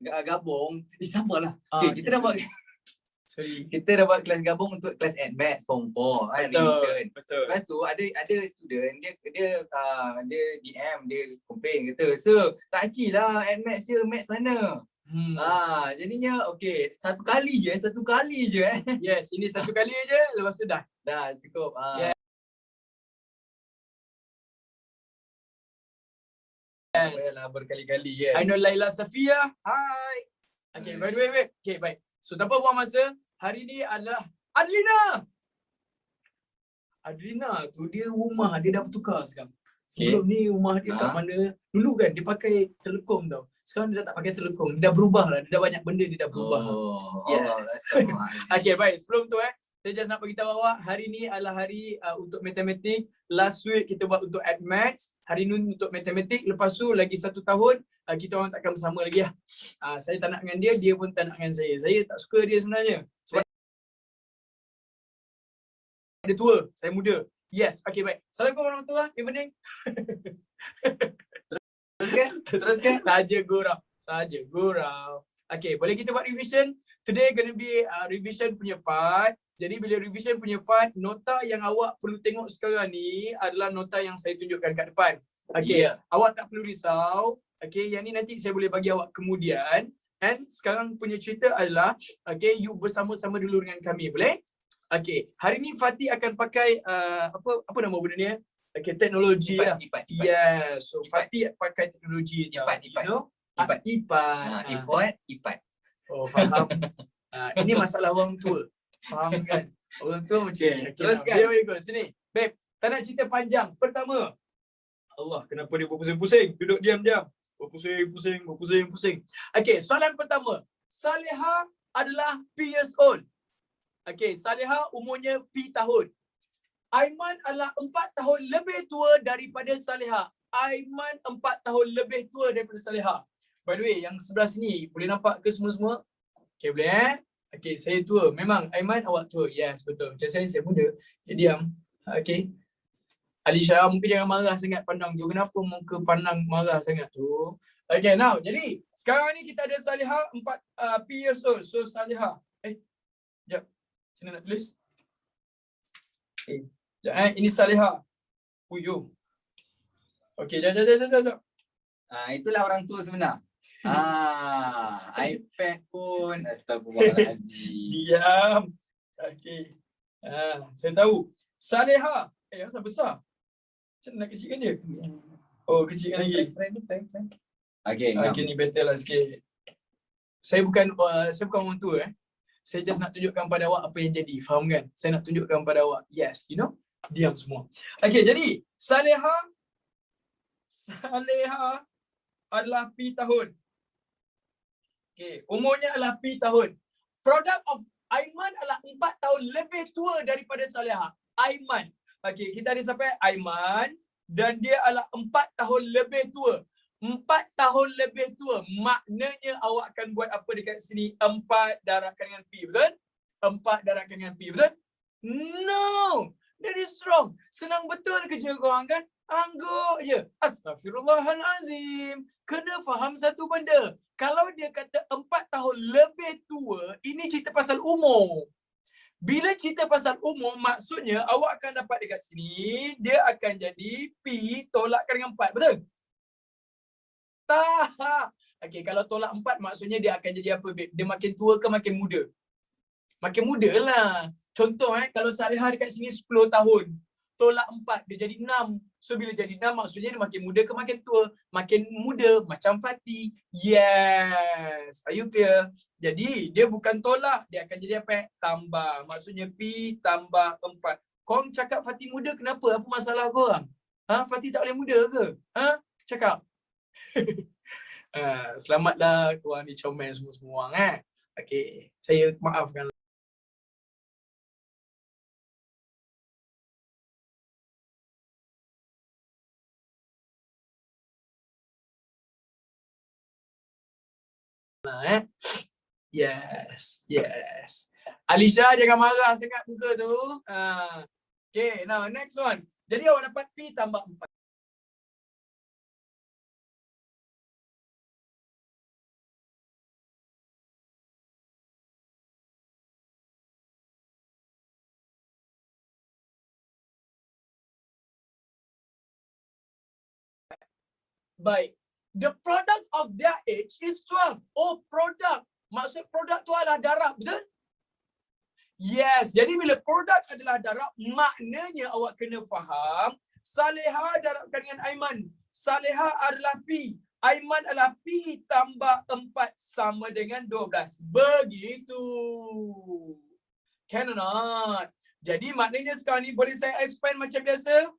gabung. Sabarlah. Okay, Kita dapat kita dapat kelas gabung untuk kelas Advanced Form 4 kan, revision. Betul. Lepas tu ada student dia DM dia complain kata, "Sir, tak achieve lah Advanced je, Maths mana?" Jadinya okey, satu kali je Yes, ini satu kali je, lepas tu dah cukup. Yes. Lah berkali-kali kan. I know Laila Safia. Hai. Okay, wait. Okay, baik. So, tanpa buang masa, hari ni adalah Adlina tu dia rumah dia dah bertukar sekarang. Sebelum ni rumah dia kat mana? Dulu kan dia pakai telekong tau. Sekarang dia dah tak pakai telekong. Dia dah berubah lah. Dia dah banyak benda dia dah berubah. Yes. Okay, baik. Sebelum tu saya just nak beritahu awak, hari ni adalah hari untuk matematik. Last week kita buat untuk Maths. Hari ni untuk matematik. Lepas tu lagi 1 tahun kita orang takkan bersama lagi lah. Saya tak nak dengan dia, dia pun tak nak dengan saya. Saya tak suka dia sebenarnya. Sebab dia tua, saya muda. Yes, okay baik. Assalamualaikum warahmatullahi wabarakatuh. Teruskan. Saja gurau. Okay, boleh kita buat revision? Today gonna be revision punya part. Jadi bila revision punya part, nota yang awak perlu tengok sekarang ni adalah nota yang saya tunjukkan kat depan. Okay, awak tak perlu risau. Okay, yang ni nanti saya boleh bagi awak kemudian. And sekarang punya cerita adalah, okay, you bersama-sama dulu dengan kami, boleh? Okay, hari ni Fatih akan pakai apa nama benda ni? Okay, teknologi lah. Yes, so Fatih pakai teknologi IPad. IPad. Oh, faham. Ini masalah orang tua. Faham kan? Orang tua macam ni. Teruskan. Biar sini. Babe, tak nak cerita panjang. Pertama, Allah, kenapa dia berpusing-pusing? Duduk diam-diam. Berpusing. Okay, soalan pertama. Saleha adalah P years old. Okay, Saleha umurnya P tahun. Aiman adalah 4 tahun lebih tua daripada Saleha. Aiman 4 tahun lebih tua daripada Saleha. By the way, yang sebelah sini, boleh nampak ke semua-semua? Okay, boleh Okay, saya tua. Memang, Aiman awak tua. Yes, betul. Macam saya muda. Dia diam. Okay. Alisha, mungkin jangan marah sangat pandang tu. Kenapa muka pandang marah sangat tu? Okay, now. Jadi, sekarang ni kita ada Saleha 4 P years old. So, Saleha. Sekejap. Macam nak tulis? Sekejap, ini Saleha. Uyuh. Okay, sekejap. Itulah orang tua sebenar. iPad pun astagfirullahalazim. Diam. Okay. Saya tahu. Saleha. Asal besar? Macam nak kecilkan dia? Oh, kecilkan lagi. Okay, ni better lah sikit. Saya bukan orang tua. Saya just nak tunjukkan pada awak apa yang jadi. Faham kan? Saya nak tunjukkan pada awak. Yes, you know? Diam semua. Okay, jadi Saleha adalah P tahun. Okay, umurnya adalah P tahun. Product of Aiman adalah 4 tahun lebih tua daripada Saleha. Aiman. Okay, kita ada sampai Aiman dan dia adalah 4 tahun lebih tua. 4 tahun lebih tua. Maknanya awak akan buat apa dekat sini? 4 darabkan dengan P, betul? 4 darabkan dengan P, betul? No! That is wrong. Senang betul kerja korang kan? Angguk je. Astagfirullahalazim. Kena faham satu benda. Kalau dia kata 4 tahun lebih tua, ini cerita pasal umur. Bila cerita pasal umur, maksudnya awak akan dapat dekat sini, dia akan jadi P tolakkan dengan 4. Betul? Tak. Okay, kalau tolak 4, maksudnya dia akan jadi apa, babe? Dia makin tua ke makin muda? Makin muda lah. Contoh, kalau Saleha dekat sini 10 tahun. Tolak 4, dia jadi 6. So, bila jadi 6, maksudnya dia makin muda ke makin tua? Makin muda, macam Fatih. Yes. Are you clear? Jadi, dia bukan tolak. Dia akan jadi apa? Tambah. Maksudnya P tambah 4. Korang cakap Fatih muda, kenapa? Apa masalah korang? Fatih tak boleh muda ke? Cakap. Selamatlah korang dicomel semua-semua. Okay. Saya maafkan. Yes. Alisha, jangan marah sangat muka tu. Okay, now next one. Jadi awak dapat P tambah 4. Baik. The product of their age is 12. Oh, produk. Maksud produk tu adalah darab, betul? Yes. Jadi bila produk adalah darab, maknanya awak kena faham Saleha darabkan dengan Aiman. Saleha adalah P. Aiman adalah P tambah 4 sama dengan 12. Begitu. Can or not? Jadi maknanya sekarang ni boleh saya expand macam biasa?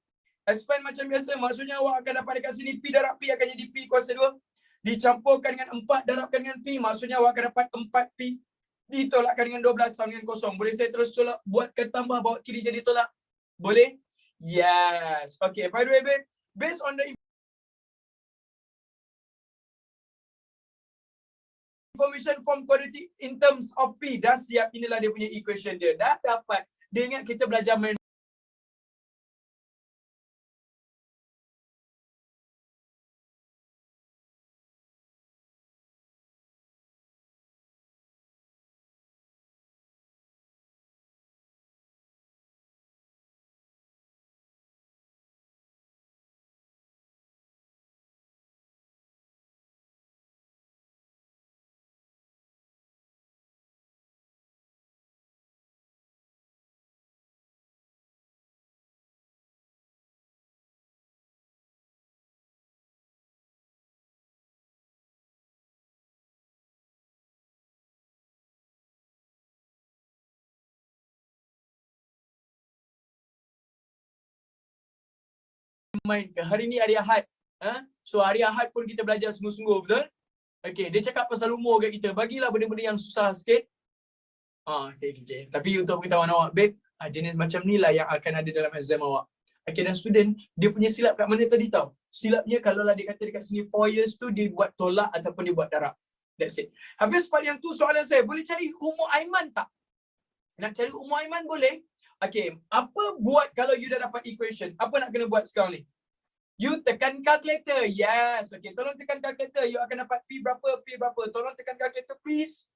Expand macam biasa. Maksudnya awak akan dapat dekat sini P darab P akan jadi P kuasa 2. Dicampurkan dengan 4 darabkan dengan P. Maksudnya awak akan dapat 4P. Ditolakkan dengan 12 sama dengan kosong. Boleh saya terus tolak, buatkan tambah, bawa kiri jadi tolak? Boleh? Yes. Okay. By the way, babe, based on the information from quadratic in terms of P, dah siap. Inilah dia punya equation dia. Dah dapat. Dia ingat kita belajar main ke. Hari ni hari Ahad. So hari Ahad pun kita belajar sungguh-sungguh, betul? Okay, dia cakap pasal umur kat kita. Bagilah benda-benda yang susah sikit. Okay. Tapi untuk pengetahuan awak, babe, jenis macam ni lah yang akan ada dalam exam awak. Okay, dan student, dia punya silap kat mana tadi tau? Silapnya kalau lah dia kata dekat sini 4 years tu dia buat tolak ataupun dia buat darab. That's it. Habis part yang tu soalan saya, boleh cari umur Aiman tak? Nak cari umur Aiman boleh? Okay, apa buat kalau you dah dapat equation? Apa nak kena buat sekarang ni? You tekan calculator. Yes. Okay, tolong tekan calculator. You akan dapat P berapa, P berapa. Tolong tekan calculator please.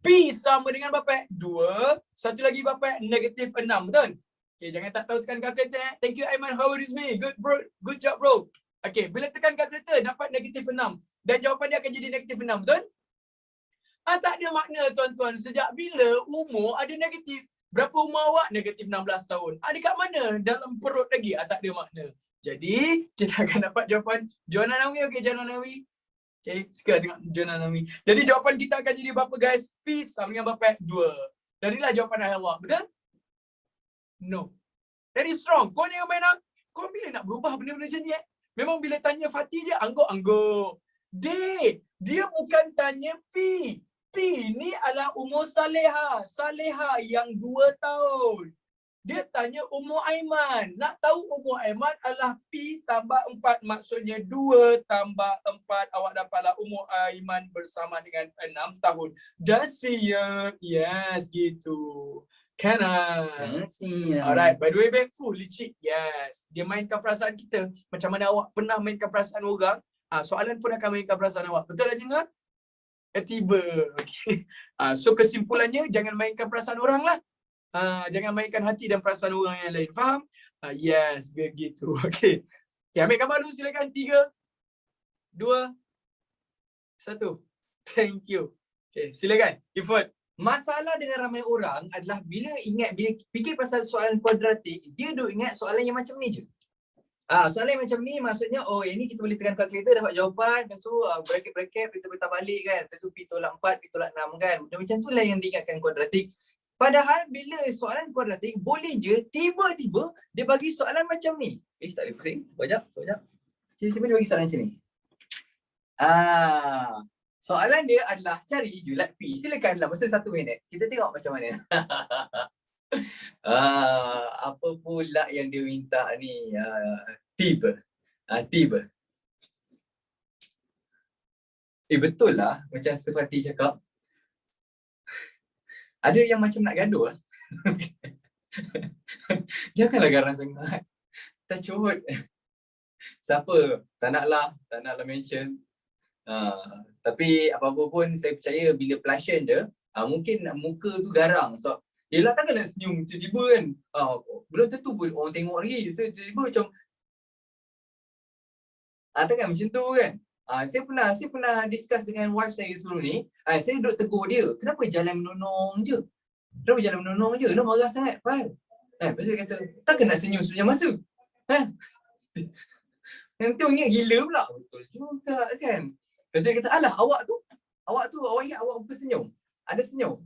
P sama dengan berapa? 2. Satu lagi berapa? Negatif 6. Betul? Okay, jangan tak tahu tekan calculator. Thank you Aiman. How is me? Good bro. Good job bro. Okay, bila tekan calculator dapat negatif 6. Dan jawapan dia akan jadi negatif 6. Betul? Tak ada makna tuan-tuan. Sejak bila umur ada negatif? Berapa umur awak? Negatif 16 tahun. Dekat mana? Dalam perut lagi? Tak ada makna. Jadi, kita akan dapat jawapan Joanna Nawi. Okay, Joanna Nawi. Okay, suka tengok Joanna Nawi. Jadi, jawapan kita akan jadi berapa guys? P sama dengan berapa? 2. Dan inilah jawapan akhir awak. Betul? No. Very strong. Kau ni yang main nak? Kau bila nak berubah benda-benda macam ni? Memang bila tanya Fatih je, angguk-angguk. Dia bukan tanya P. P ni adalah umur Saleha. Saleha yang 2 tahun. Dia tanya umur Aiman. Nak tahu umur Aiman adalah P tambah 4. Maksudnya 2 tambah 4. Awak dapatlah umur Aiman bersama dengan 6 tahun. Dah siap? Yes, gitu. Can I? Alright, by the way, babe, full licik. Yes. Dia mainkan perasaan kita. Macam mana awak pernah mainkan perasaan orang, soalan pun akan mainkan perasaan awak. Betul tak, Jina? Tiba. Okay. So kesimpulannya, jangan mainkan perasaan orang lah. Jangan mainkan hati dan perasaan orang yang lain. Faham? Yes, begitu. Okay. Okay, ambil gambar dulu silakan. 3, 2, 1. Thank you. Okay, silakan. Ifat. Masalah dengan ramai orang adalah bila fikir pasal soalan kuadratik, dia duk ingat soalan yang macam ni je. Soalan yang macam ni maksudnya, yang ni kita boleh tekan kalkulator dapat jawapan, lepas tu bracket-bracket kita betah balik kan, lepas tu P tolak 4, P tolak 6 kan. Macam tu lah yang diingatkan kuadratik. Padahal bila soalan kuadratik, boleh je tiba-tiba dia bagi soalan macam ni. Tak boleh pusing. Sekejap. Tiba-tiba dia bagi soalan macam ni. Soalan dia adalah cari julat P. Silakanlah masa 1 minit. Kita tengok macam mana. Apa pula yang dia minta ni? Tiba. Betul lah macam Sefati cakap. Ada yang macam nak gaduh lah. Janganlah garang sangat. Tacut. Siapa? Tak naklah mention. Tapi apa-apa pun saya percaya bila passion dia, mungkin muka tu garang. So, yelah takkan nak senyum tiba-tiba kan. Belum tentu pun orang tengok lagi. Tiba-tiba macam Takkan macam tu kan. Saya pernah discuss dengan wife saya sebelum ni. Saya duduk tegur dia. Kenapa jalan menonong je? Kenapa jalan menonong je? Dia marah sangat. Faham? Lepas tu dia kata, takkan nak senyum sepanjang masa? Yang tu ingat gila pula. Betul juga kan. Lepas tu dia kata, alah awak ingat awak apa senyum? Ada senyum.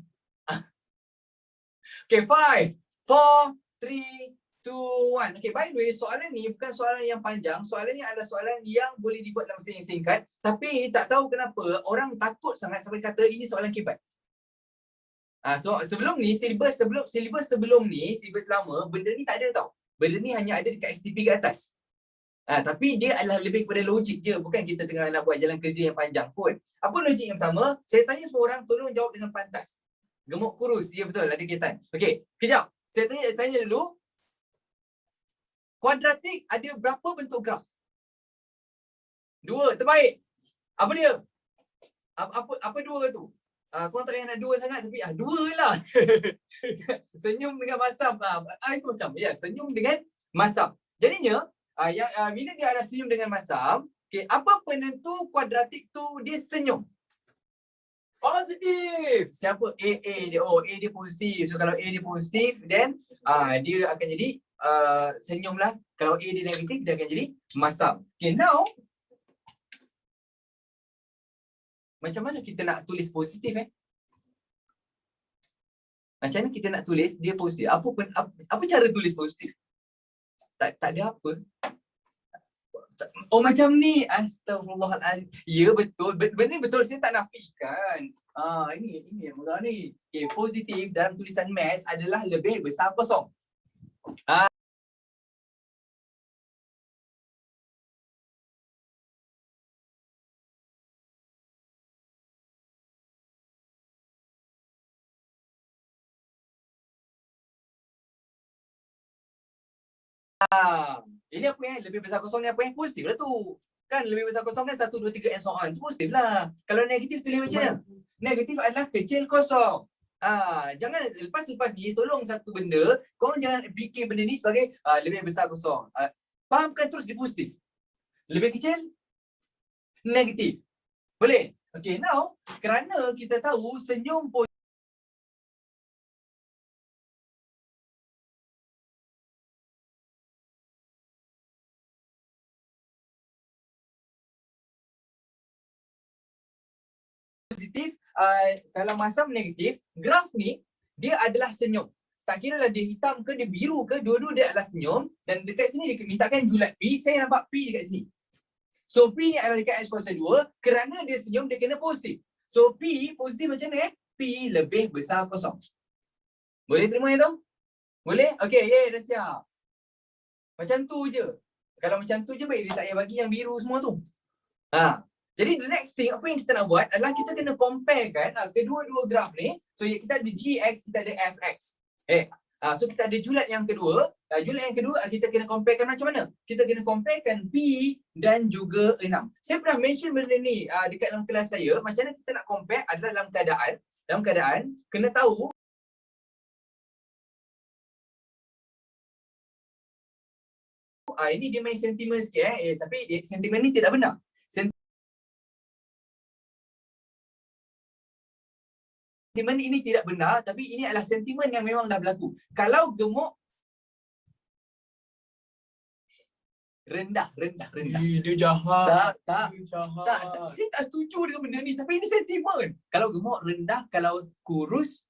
Okay, 5, 4, 3, 2, 1. Okay, by the way, soalan ni bukan soalan yang panjang. Soalan ni adalah soalan yang boleh dibuat dalam masa yang singkat. Tapi tak tahu kenapa orang takut sangat sampai kata ini soalan kibat. So sebelum ni, silibus lama, benda ni tak ada tau. Benda ni hanya ada dekat STP ke atas. Tapi dia adalah lebih kepada logik je. Bukan kita tengah nak buat jalan kerja yang panjang pun. Apa logik yang pertama? Saya tanya semua orang, tolong jawab dengan pantas. Gemuk kurus, ya betul, ada kaitan. Okey, kejap. Saya tanya dulu. Kuadratik ada berapa bentuk graf? 2, terbaik. Apa dia? Apa 2 tu? Korang tak payah nak 2 sangat tapi 2 lah. Senyum dengan masam. Itu macam senyum dengan masam. Jadinya bila dia ada senyum dengan masam, okay, apa penentu kuadratik tu dia senyum? Positif. Siapa? A dia. A dia positif. So kalau A dia positif, then dia akan jadi senyum lah. Kalau A dia negatif, dia akan jadi masam. Okay, now macam mana kita nak tulis positif Macam mana kita nak tulis dia positif? Apa cara tulis positif? Tak ada apa. Macam ni. Astagfirullahalazim. Ya betul. Benda betul, saya tak nafikan. Ini yang mula ni. Okay, positif dalam tulisan maths adalah lebih besar kosong. Ini apa lebih besar kosong ni apa positif lah tu. Kan lebih besar kosong kan 1, 2, 3 and so on. Itu positif lah. Kalau negatif tulis macam mana? Negatif adalah kecil kosong. Jangan lepas ni tolong satu benda, korang jangan fikir benda ni sebagai lebih besar kosong. Fahamkan terus dia positif. Lebih kecil negatif. Boleh? Okay, now kerana kita tahu senyum positif, kalau masam negatif, graf ni dia adalah senyum. Tak kira lah dia hitam ke, dia biru ke, dua-dua dia adalah senyum. Dan dekat sini dia mintakan julat P, saya nampak P dekat sini. So P ni adalah dekat X kuasa 2, kerana dia senyum dia kena positif. So P positif macam mana P lebih besar kosong. Boleh terima yang tu? Boleh? Okay, dah siap. Macam tu je. Kalau macam tu je baik, dia tak payah bagi yang biru semua tu. Jadi the next thing, apa yang kita nak buat adalah kita kena compare kan kedua-dua graf ni. So kita ada GX, kita ada FX. So kita ada julat yang kedua. Julat yang kedua kita kena comparekan macam mana? Kita kena comparekan P dan juga 6. Saya pernah mention benda ni dekat dalam kelas saya. Macam mana kita nak compare adalah dalam keadaan kena tahu ini dia main sentimen sikit tapi sentimen ni tidak benar. Sentimen ini tidak benar, tapi ini adalah sentimen yang memang dah berlaku. Kalau gemuk rendah. Dia jahat. Tak. Saya tak setuju dengan benda ni, tapi ini sentimen. Kalau gemuk rendah, kalau kurus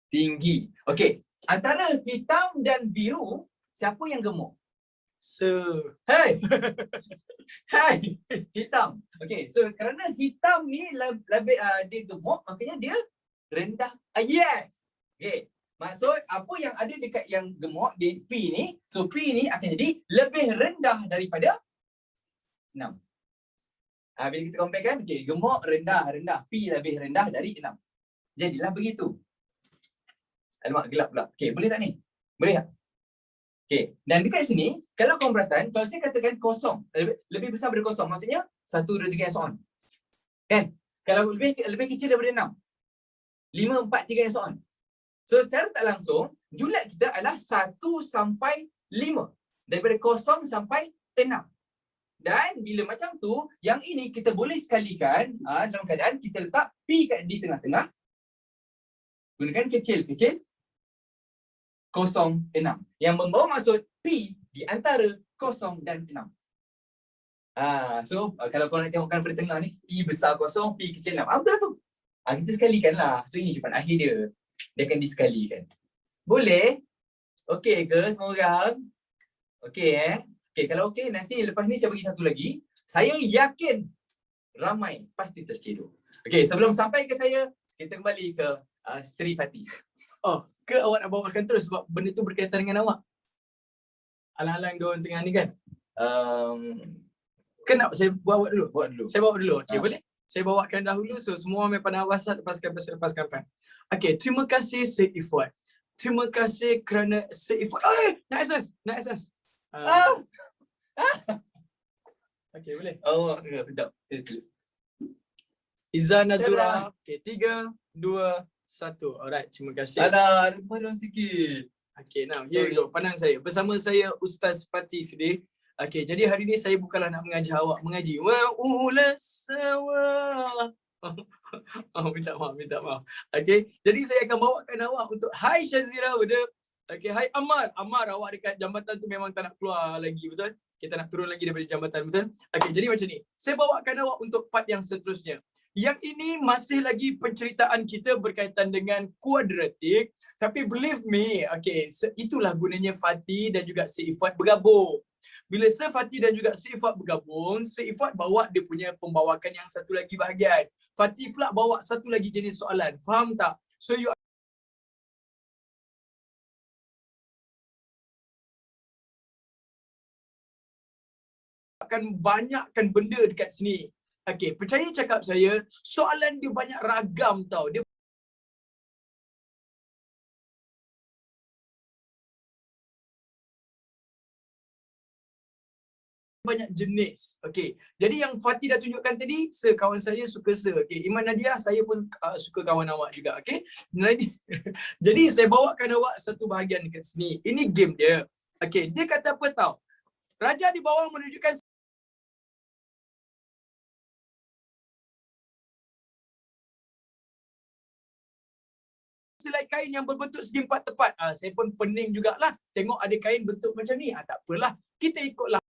tinggi. Okey, antara hitam dan biru, siapa yang gemuk? Hai, hitam. Okay, so kerana hitam ni lebih dia gemuk, makanya dia rendah. Yes. Okay, maksud apa yang ada dekat yang gemuk di P ni, so P ni akan jadi lebih rendah daripada 6. Bila kita compare kan, okay, gemuk rendah, P lebih rendah dari 6. Jadilah begitu. Alamak, gelap pula. Okay, boleh tak ni? Boleh tak? Okay, dan dekat sini, kalau korang perasan, kalau saya katakan kosong, lebih besar daripada kosong, maksudnya 1, 2, 3 and so on. Kan? Kalau lebih kecil daripada 6, 5, 4, 3 and so on. So secara tak langsung, julat kita adalah 1 sampai 5. Daripada kosong sampai 6. Dan bila macam tu, yang ini kita boleh sekalikan dalam keadaan kita letak P di tengah-tengah. Gunakan kecil-kecil 0, 6. Yang membawa maksud P di antara 0 dan 6. So kalau korang nak tengokkan pada tengah ni, P besar 0, P kecil 6. Betul lah tu. Kita sekalikan lah. So ini jawapan akhir dia. Dia akan disekalikan. Boleh? Okey ke semua orang? Okey Okey, kalau okey nanti lepas ni saya bagi satu lagi. Saya yakin ramai pasti tercedok. Okey, sebelum sampai ke saya, kita kembali ke Sri Fati. Ke awak nak bawakan terus sebab benda tu berkaitan dengan awak? Alang-alang diorang tengah ni kan? Kenapa saya bawa dulu? Saya bawa dulu. Okey, boleh? Saya bawakan dahulu so semua orang pandang WhatsApp lepaskan pen. Okey, terima kasih Syed Ifwat. Terima kasih kerana Syed Ifwat. Nak asas. Okey, boleh. Sekejap. Iza Nazura. Okey, 3, 2, 1. Alright, terima kasih. Alah, ada kemaluan sikit. Okay, now here we go. Pandang saya. Bersama saya Ustaz Fati today. Okay, jadi hari ni saya bukanlah nak mengajar awak mengaji. Minta maaf. Okay, jadi saya akan bawakan awak untuk Hai Syazira, betul? Okay, hai Ammar. Ammar, awak dekat jambatan tu memang tak nak keluar lagi, betul? Kita nak turun lagi daripada jambatan, betul? Okay, jadi macam ni. Saya bawakan awak untuk part yang seterusnya. Yang ini masih lagi penceritaan kita berkaitan dengan kuadratik. Tapi believe me, okay, itulah gunanya Fati dan juga Syed Ifwat bergabung. Bila Syed Fati dan juga Syed Ifwat bergabung, Syed Ifwat bawa dia punya pembawakan yang satu lagi bahagian. Fati pula bawa satu lagi jenis soalan. Faham tak? So you akan banyakkan benda dekat sini. Okey, percaya cakap saya, soalan dia banyak ragam tau. Dia banyak jenis. Okey. Jadi yang Fatih dah tunjukkan tadi, kawan saya suka Okey, Iman Nadia, saya pun suka kawan awak juga. Okey. Jadi saya bawakan awak satu bahagian dekat sini. Ini game dia. Okey, dia kata apa tau? Raja di bawah menunjukkan selai kain yang berbentuk segi empat tepat. Saya pun pening jugalah tengok ada kain bentuk macam ni. Tak apalah. Kita ikutlah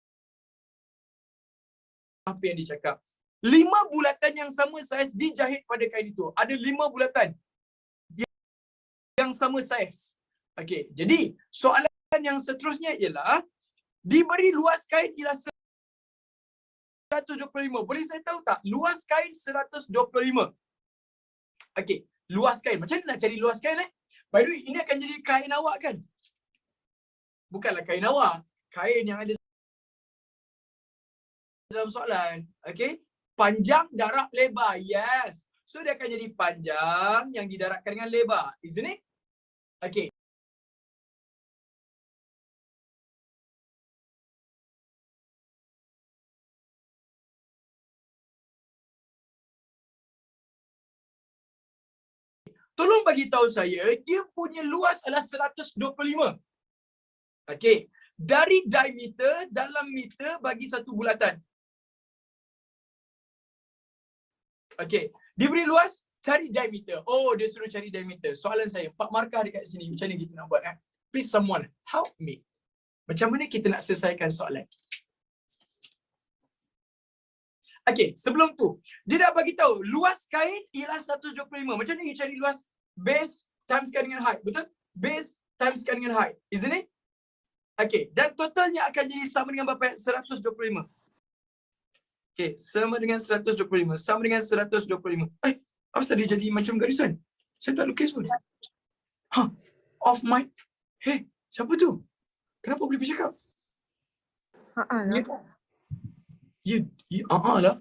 apa yang dicakap. 5 bulatan yang sama saiz dijahit pada kain itu. Ada 5 bulatan yang sama saiz. Okey, jadi soalan yang seterusnya ialah diberi luas kain ialah 125. Boleh saya tahu tak? Luas kain 125. Okey, luas kain. Macam mana nak cari luas kain By the way, ini akan jadi kain awak kan? Bukanlah kain awak. Kain yang ada dalam soalan. Okey? Panjang, darat, lebar. Yes. So dia akan jadi panjang yang didaratkan dengan lebar. Isn't it? Okey. Tolong bagi tahu saya, dia punya luas adalah 125. Okey. Dari diameter dalam meter bagi satu bulatan. Okey. Diberi luas, cari diameter. Oh, dia suruh cari diameter. Soalan saya, 4 markah dekat sini. Macam mana kita nak buat? Please someone help me. Macam mana kita nak selesaikan soalan? Okey, sebelum tu, dia dah bagi tahu luas kain ialah 125. Macam mana you cari luas? Base timeskan dengan height. Betul? Base timeskan dengan height. Isn't it? Okey, dan totalnya akan jadi sama dengan berapa? 125. Okey, sama dengan 125. Sama dengan 125. Asal dia jadi macam garisan? Saya tak lukis pun. Off mic. Hey, siapa tu? Kenapa boleh bercakap? lah. Ya, lah.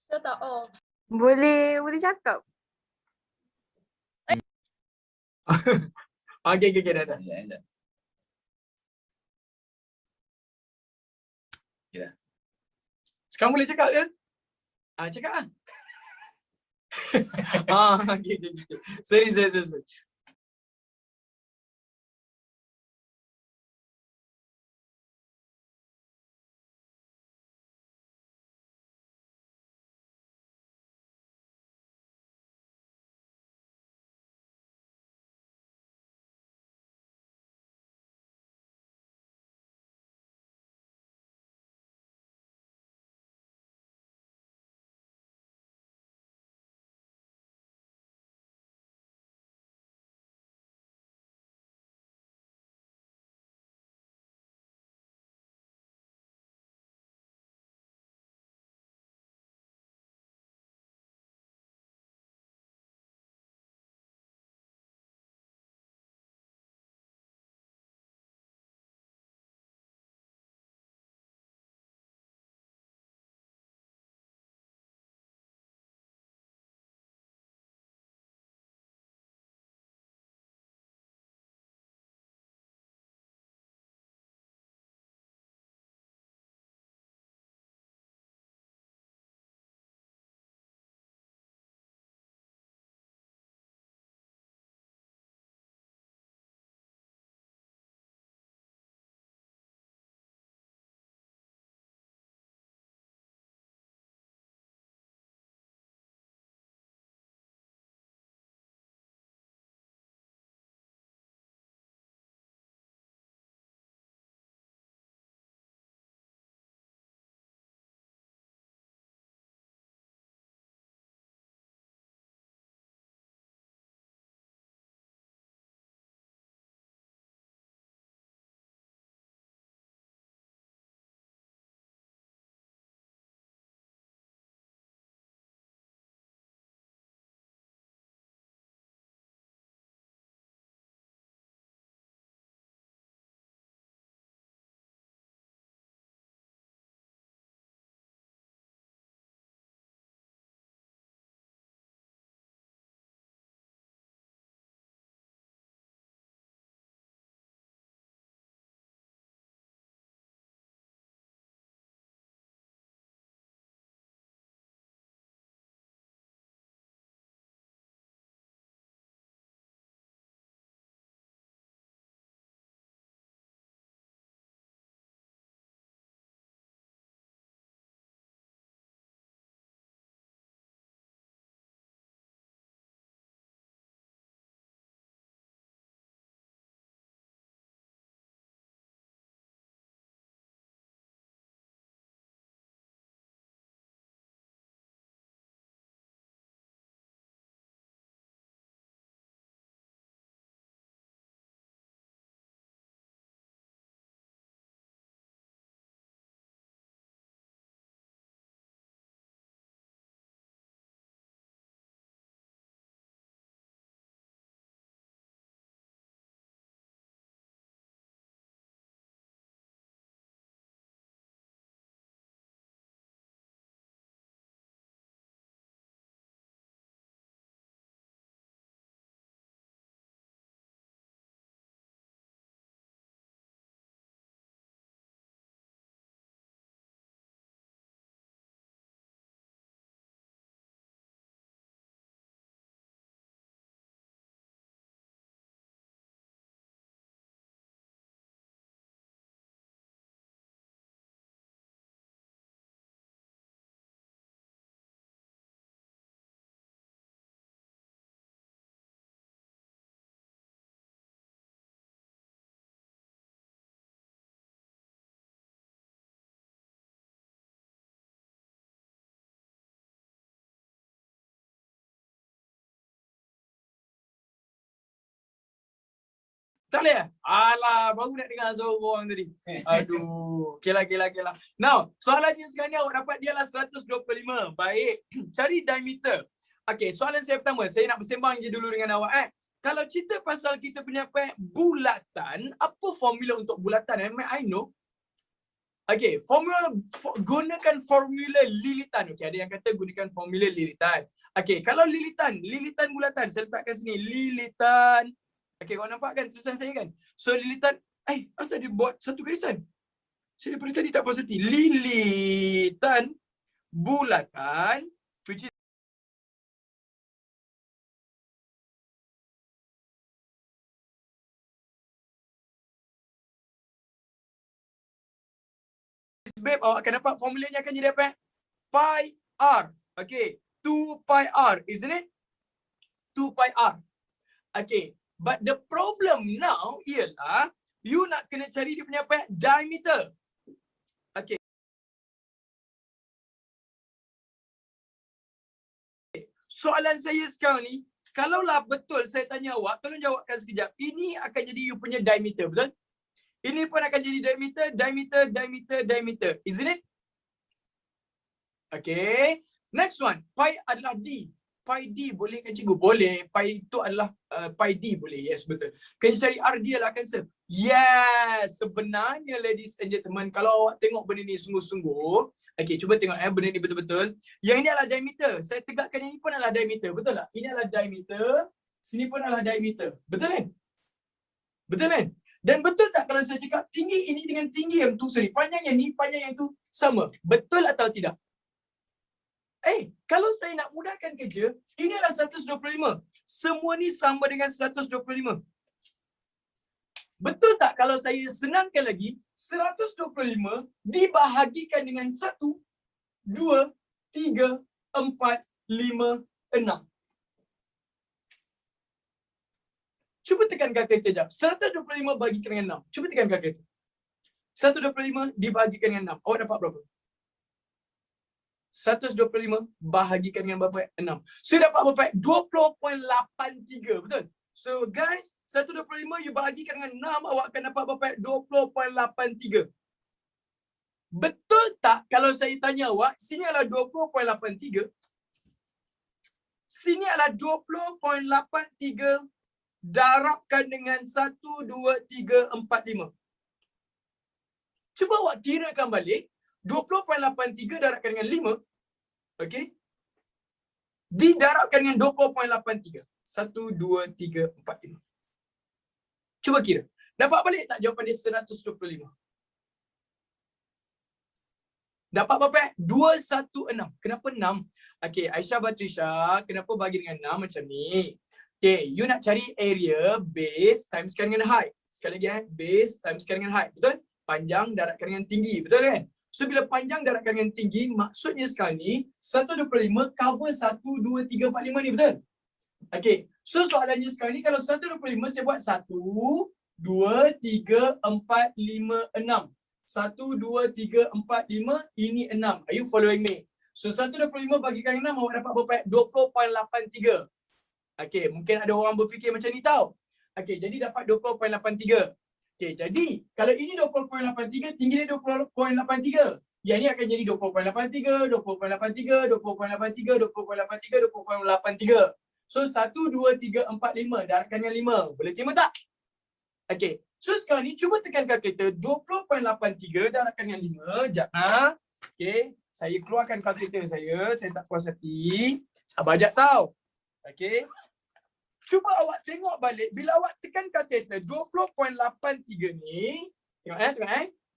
Saya tak off. Boleh cakap. Okey, dah. Ya. Sekarang boleh cakap ke? Cakap lah. Okay. Sorry. Tak boleh? Alah, baru nak dengar suara orang tadi. Aduh, okeylah. Now, soalannya sekarang ni awak dapat dia lah 125. Baik, cari diameter. Okey, soalan saya pertama, saya nak bersembang je dulu dengan awak. Kalau cerita pasal kita punya bulatan, apa formula untuk bulatan? I know. Okey, gunakan formula lilitan. Okey, ada yang kata gunakan formula lilitan. Okey, kalau lilitan bulatan, saya letakkan sini, lilitan. Okey, kau nampak kan tulisan saya kan? So lilitan, asal dia buat satu garisan? Saya daripada tadi tak puas hati. Lilitan bulatan, which is babe, awak akan dapat formulanya akan jadi apa? Pi R. Okay. 2 pi R, isn't it? 2 pi R. Okay. But the problem now ialah you nak kena cari dia punya diameter. Okay. Soalan saya sekarang ni, kalaulah betul saya tanya awak, tolong jawabkan sekejap. Ini akan jadi you punya diameter, betul? Ini pun akan jadi diameter. Isn't it? Okay. Next one. Pi adalah D. Pi D boleh kan cikgu? Boleh. Pi itu adalah pi D boleh. Yes, betul. Kena cari R dia lah cancer. Yes. Sebenarnya ladies and gentlemen, kalau awak tengok benda ni sungguh-sungguh. Okay, cuba tengok benda ni betul-betul. Yang ini adalah diameter. Saya tegakkan yang ini pun adalah diameter. Betul tak? Ini adalah diameter. Sini pun adalah diameter. Betul kan? Betul kan? Dan betul tak kalau saya cakap tinggi ini dengan tinggi yang tu, panjang yang ni, panjang yang tu sama? Betul atau tidak? Kalau saya nak mudahkan kerja, ini adalah 125. Semua ni sama dengan 125. Betul tak kalau saya senangkan lagi, 125 dibahagikan dengan 1, 2, 3, 4, 5, 6. Cuba tekan kalkulator jap. 125 bahagikan dengan 6. Cuba tekan kalkulator. 125 dibahagikan dengan 6. Awak dapat berapa? 125 bahagikan dengan berapa? 6. So dapat berapa? 20.83. Betul? So guys, 125 you bahagikan dengan 6, awak akan dapat berapa? 20.83. Betul tak kalau saya tanya awak, sini adalah 20.83. Sini adalah 20.83. Darabkan dengan 1, 2, 3, 4, 5. Cuba awak kirakan balik. 20.83 darabkan dengan 5. Okey. Didarabkan dengan 20.83. 1, 2, 3, 4, 5. Cuba kira. Dapat balik tak jawapan dia 125? Dapat berapa? 216. Kenapa 6? Okey, Aisyah Batrisha, kenapa bagi dengan 6 macam ni? Okay, you nak cari area, base times dengan height. Sekali lagi base times dengan height. Betul? Panjang darabkan dengan tinggi. Betul kan? So, bila panjang darabkan dengan tinggi, maksudnya sekarang ni, 125 cover 1, 2, 3, 4, 5 ni. Betul? Okay. So, soalannya sekarang ni, kalau 125, saya buat 1, 2, 3, 4, 5, 6. 1, 2, 3, 4, 5. Ini 6. Are you following me? So, 125 bagikan 6, awak dapat berapa? 20.83. Okey, mungkin ada orang berfikir macam ni tau. Okey, jadi dapat 20.83. Okey, jadi kalau ini 20.83, tinggi dia 20.83. Yang ni akan jadi 20.83, 20.83, 20.83, 20.83, 20.83. So 1, 2, 3, 4, 5. Darabkan dengan 5. Boleh terima tak? Okey, so sekarang ni cuba tekan kalkulator. 20.83 darabkan dengan 5. Sekejap. Okey, saya keluarkan kalkulator saya. Saya tak puas hati. Sabar sekejap tau. Okey. Cuba awak tengok balik bila awak tekan kalkulator 20.83 ni, tengok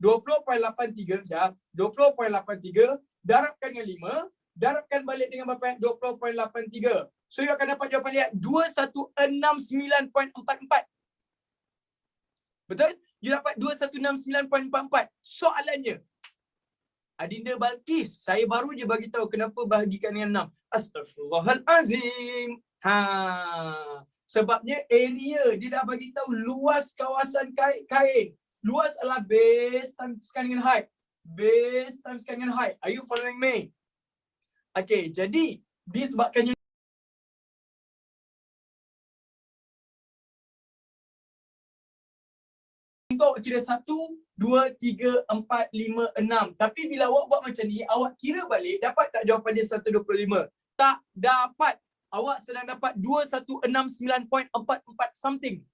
20.83 dah. 20.83 darabkan dengan 5, darabkan balik dengan berapa? 20.83. So you akan dapat jawapan dia 2169.44. Betul? You dapat 2169.44. Soalannya, Adinda Balkis, saya baru je bagi tahu kenapa bahagikan dengan 6. Astaghfirullahalazim. Sebabnya area dia dah bagi tahu luas kawasan kain. Luas adalah base times dengan height. Base times dengan height. Are you following me? Okay, jadi disebabkannya Contoh awak kira 1, 2, 3, 4, 5, 6. Tapi bila awak buat macam ni, awak kira balik, dapat tak jawapan dia 125? Tak dapat. Awak sedang dapat 2169.44 something.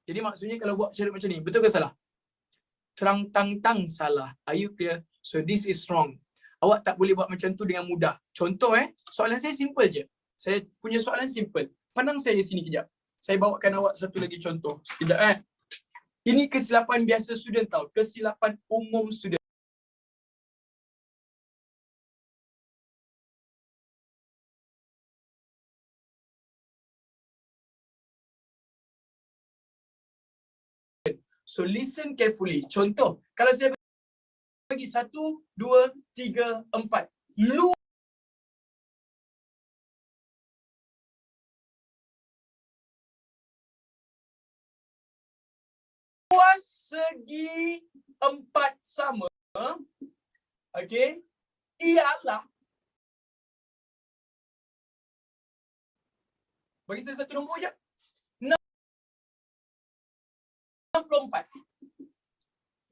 Jadi maksudnya kalau buat cara macam ni, betul ke salah? Terang-tang salah. Are you clear? So this is wrong. Awak tak boleh buat macam tu dengan mudah. Contoh soalan saya simple je. Saya punya soalan simple. Pandang saya sini kejap. Saya bawakan awak satu lagi contoh. Sekejap Ini kesilapan biasa student tau. Kesilapan umum student. So listen carefully. Contoh, kalau saya bagi 1, 2, 3, 4. Luas segi 4 sama. Okey. Ialah. Bagi saya satu nombor je. 64.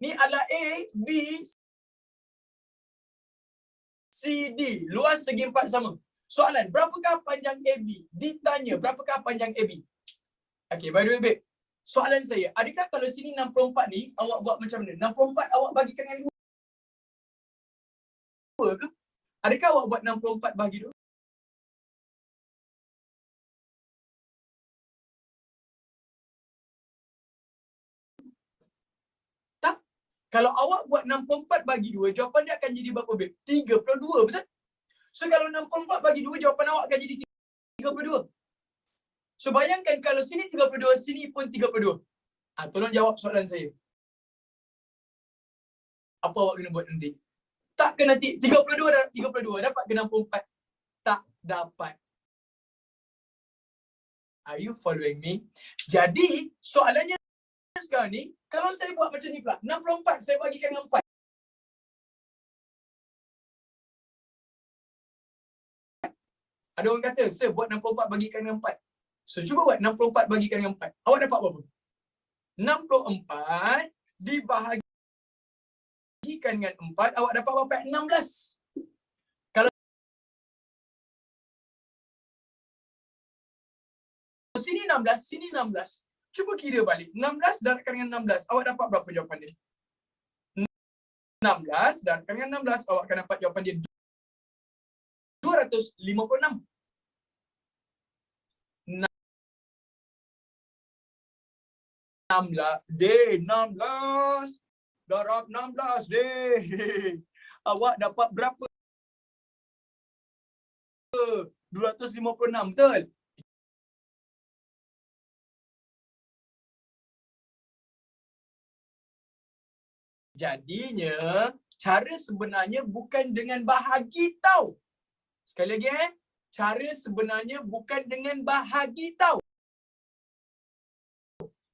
Ni adalah A, B, C, D. Luas segi 4 sama. Soalan, berapakah panjang AB? Ditanya, berapakah panjang AB? Okey, by the way, babe. Soalan saya, adakah kalau sini 64 ni, awak buat macam mana? 64 awak bagikan dengan 2 ke? Adakah awak buat 64 bagi 2? Tak. Kalau awak buat 64 bagi 2, jawapan dia akan jadi berapa, babe? 32, betul? So kalau 64 bagi 2, jawapan awak akan jadi 32. So bayangkan kalau sini 32, sini pun 32. Tolong jawab soalan saya. Apa awak kena buat nanti? Tak ke nanti 32 dapat ke 64? Tak dapat. Are you following me? Jadi soalannya sekarang ni, kalau saya buat macam ni pula, 64 saya bagikan dengan 4. Ada orang kata, "Sir, buat 64 bagikan dengan 4." So cuba buat 64 bagikan dengan 4. Awak dapat berapa? 64 dibahagikan dengan 4, awak dapat berapa? 16. Kalau sini 16, sini 16. Cuba kira balik. 16 darabkan dengan 16, awak dapat berapa jawapan dia? 16 darabkan dengan 16, awak akan dapat jawapan dia 256. 16 darab 16 awak dapat berapa? 256, betul? Jadinya cara sebenarnya bukan dengan bahagi tau. Sekali lagi cara sebenarnya bukan dengan bahagi tau.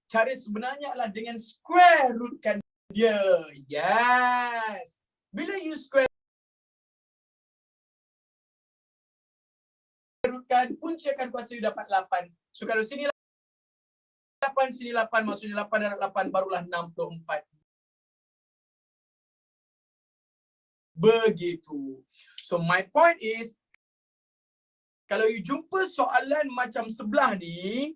Cara sebenarnya adalah dengan square rootkan dia. Yes. Bila you square rootkan, punca akan kuasa you dapat 8. So kalau sini 8, sini 8, maksudnya 8 darab 8 barulah 64. Begitu. So my point is, kalau you jumpa soalan macam sebelah ni,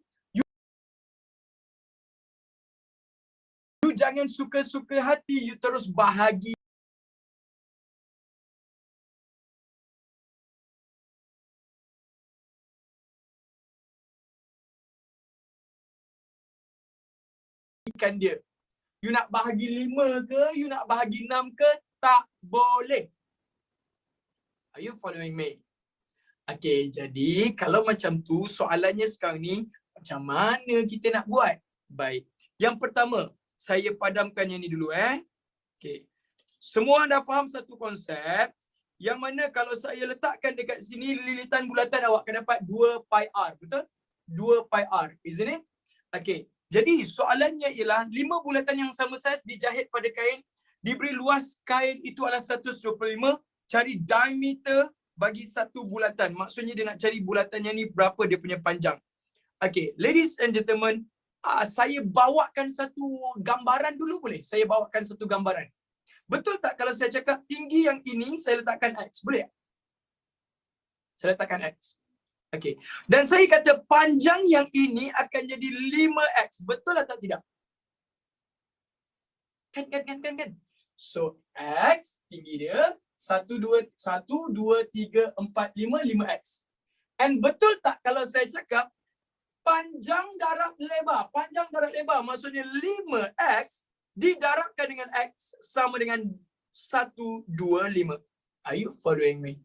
you jangan suka-suka hati, you terus bahagi. Kan dia. You nak bahagi 5 ke, you nak bahagi 6 ke, tak boleh. Are you following me? Okay, jadi kalau macam tu soalannya sekarang ni, macam mana kita nak buat? Baik. Yang pertama, saya padamkan yang ni dulu Okay. Semua dah faham satu konsep yang mana kalau saya letakkan dekat sini lilitan bulatan, awak akan dapat 2 pi r, betul? 2 pi r, isn't it? Okay. Jadi soalannya ialah 5 bulatan yang sama saiz dijahit pada kain, diberi luas kain itu adalah 125, cari diameter bagi satu bulatan. Maksudnya dia nak cari bulatannya ni berapa dia punya panjang. Okay, ladies and gentlemen, saya bawakan satu gambaran dulu boleh? Saya bawakan satu gambaran. Betul tak kalau saya cakap tinggi yang ini saya letakkan X? Boleh tak? Saya letakkan X. Okey. Dan saya kata panjang yang ini akan jadi 5X. Betul atau tidak? Kan. So, X tinggi dia 1, 2, 3, 4, 5, 5X. And betul tak kalau saya cakap panjang darab lebar. Panjang darab lebar maksudnya 5X didarabkan dengan X sama dengan 1, 2, 5. Are you following me?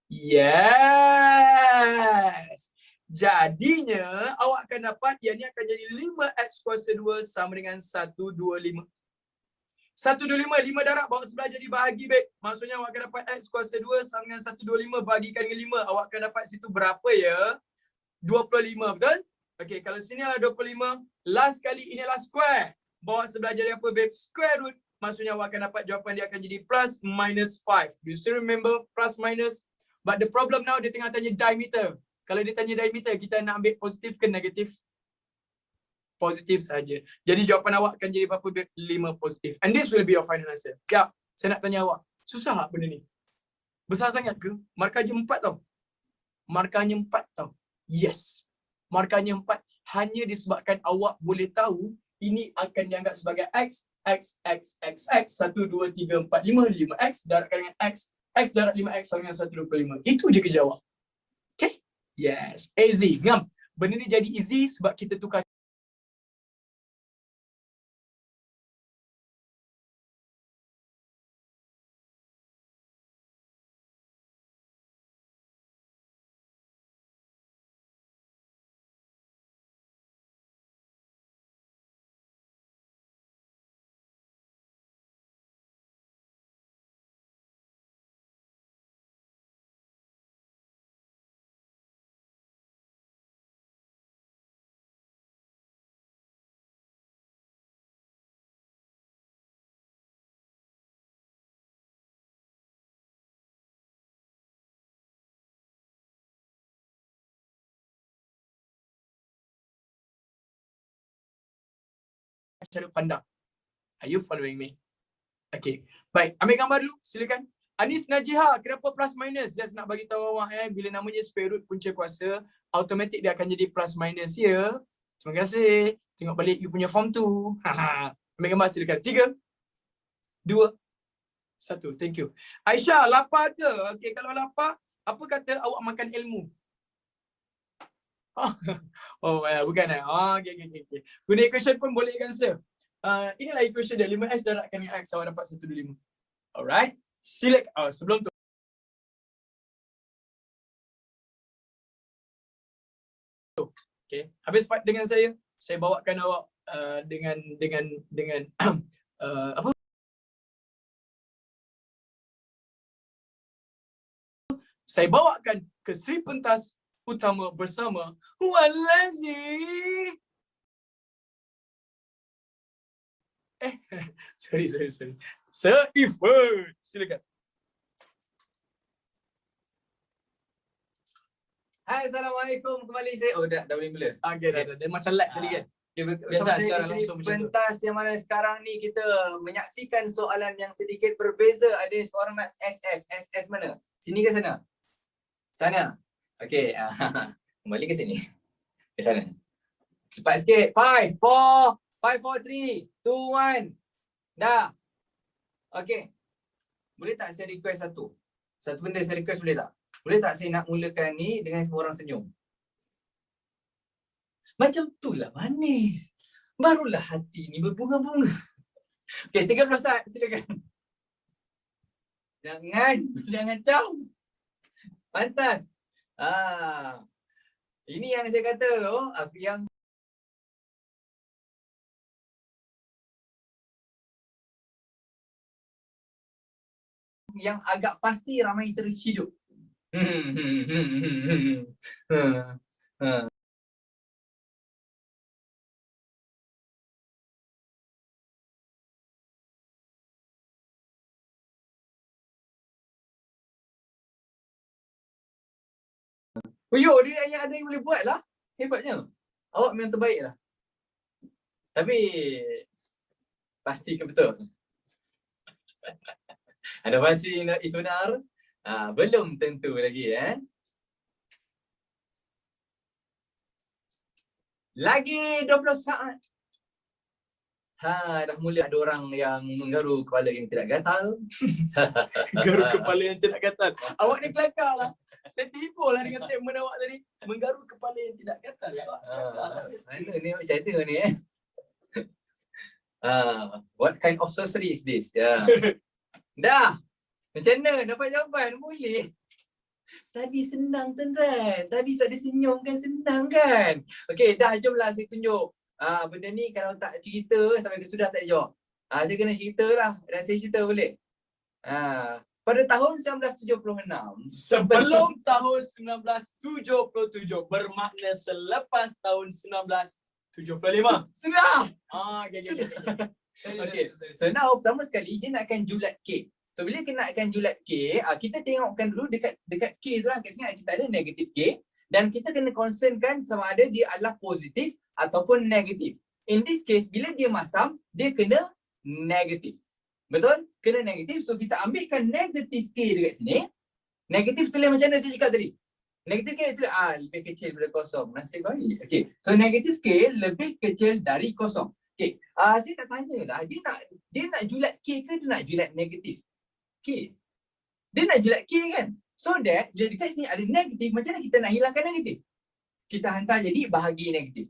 Yes. Jadinya awak akan dapat yang ni akan jadi 5X kuasa 2 sama dengan 125. 125, 5 darab bawa sebelah jadi bahagi baik. Maksudnya awak akan dapat X kuasa 2 sama dengan 125 bahagikan dengan 5. Awak akan dapat situ berapa ya? 25, betul? Okey, kalau sini adalah 25. Last kali ini adalah square. Bawa sebelah jadi apa babe? Square root. Maksudnya awak akan dapat jawapan dia akan jadi plus minus 5. Do you still remember plus minus? But the problem now dia tengah tanya diameter. Kalau dia tanya diameter, kita nak ambil positif ke negatif? Positif saja. Jadi jawapan awak akan jadi berapa babe? 5 positif. And this will be your final answer. Ya, saya nak tanya awak. Susah tak benda ni? Besar sangat ke? Markahnya 4 tau. Markahnya 4 tau. Yes. Markahnya 4 hanya disebabkan awak boleh tahu ini akan dianggap sebagai X, X, X, X, X. 1, 2, 3, 4, 5, 5X darabkan dengan X. X darab 5X sama dengan 125. Itu je kerja awak. Okay? Yes. Easy. Ngam. Benda ni jadi easy sebab kita tukar cara pandang. Are you following me? Okay. Baik, ambil gambar dulu. Silakan. Anis Najiha, kenapa plus minus? Just nak bagi tahu awak bila namanya square root punca kuasa, automatik dia akan jadi plus minus ya. Terima kasih. Tengok balik you punya form tu. Ambil gambar silakan. 3, 2, 1. Thank you. Aisyah, lapar ke? Okay, kalau lapar, apa kata awak makan ilmu? Oh, bukan eh. Okay. Guna equation pun boleh answer. Inilah equation dia. 5x darabkan dengan x awak dapat 125. Alright. Silakan. Sebelum tu. Okay. Habis part dengan saya bawakan awak dengan apa? Saya bawakan ke Sri Pentas Utama bersama Walazi. Sorry. Sir Ifat. Silakan. Hai, Assalamualaikum kembali saya. Oh, dah boleh mula. Okay, dah. Dia macam lag tadi kan. Biasa secara langsung macam tu. Pentas yang mana sekarang ni kita menyaksikan soalan yang sedikit berbeza. Ada seorang nak SS mana? Sini ke sana? Sana. Okey. Kembali ke sini. Ke sana. Cepat sikit. 5, 4, 3, 2, 1. Dah. Okey. Boleh tak saya request satu? Satu benda saya request boleh tak? Boleh tak saya nak mulakan ni dengan semua orang senyum? Macam itulah manis. Barulah hati ni berbunga-bunga. Okey, 30 saat silakan. Jangan jauh. Pantas. Ini yang saya kata yang agak pasti ramai terhidup. Oh, dia ada yang boleh buat lah. Hebatnya. Awak memang terbaik lah. Tapi pasti ke betul? Ada pasti itu benar? Belum tentu lagi Lagi 20 saat. Dah mula ada orang yang menggaru kepala yang tidak gatal. Garu kepala yang tidak gatal. Awak ni kelakar lah. Saya terhibur lah dengan statement awak tadi. Menggaru kepala yang tidak gatal. Mana ni macam mana ni what kind of sorcery is this? Dah. Macam mana dapat jawapan? Boleh. Tadi senang tuan-tuan. Tadi ada senyum kan, senang kan? Okey, dah jomlah saya tunjuk. Benda ni kalau tak cerita sampai ke sudah tak jawab. Saya kena cerita lah. Dan saya cerita boleh. Pada tahun 1976. Sebelum tahun 1977. Bermakna selepas tahun 1975. Sudah. Okay. So now pertama sekali dia nakkan julat K. So bila kita nakkan julat K, kita tengokkan dulu dekat K tu lah. Kat sini kita ada negatif K. Dan kita kena concernkan sama ada dia adalah positif ataupun negatif. In this case, bila dia masam, dia kena negatif. Betul? Kena negatif. So kita ambilkan negatif K dekat sini. Negatif tulis macam mana saya cakap tadi? Negatif K tulis lebih kecil daripada kosong. Nasib baik. Okay. So negatif K lebih kecil dari kosong. Okay. Saya nak tanya lah. Dia nak julat K ke dia nak julat negatif K? Dia nak julat K kan? So that bila dekat sini ada negatif, macam mana kita nak hilangkan negatif? Kita hantar jadi bahagi negatif.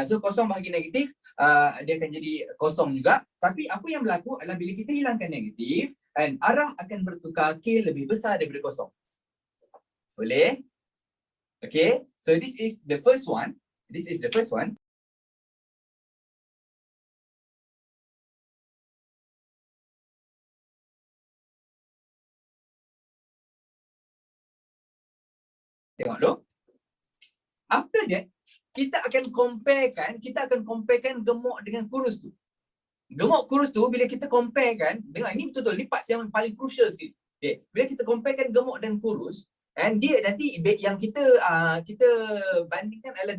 So kosong bahagi negatif, dia akan jadi kosong juga. Tapi apa yang berlaku adalah bila kita hilangkan negatif, dan arah akan bertukar K lebih besar daripada kosong. Boleh? Okay. So this is the first one. Tengok dulu. After that, kita akan comparekan gemuk dengan kurus tu. Gemuk kurus tu bila kita comparekan, dengar ni betul-betul ni part yang paling crucial sikit. Okay. Bila kita comparekan gemuk dan kurus, and dia nanti yang kita bandingkan adalah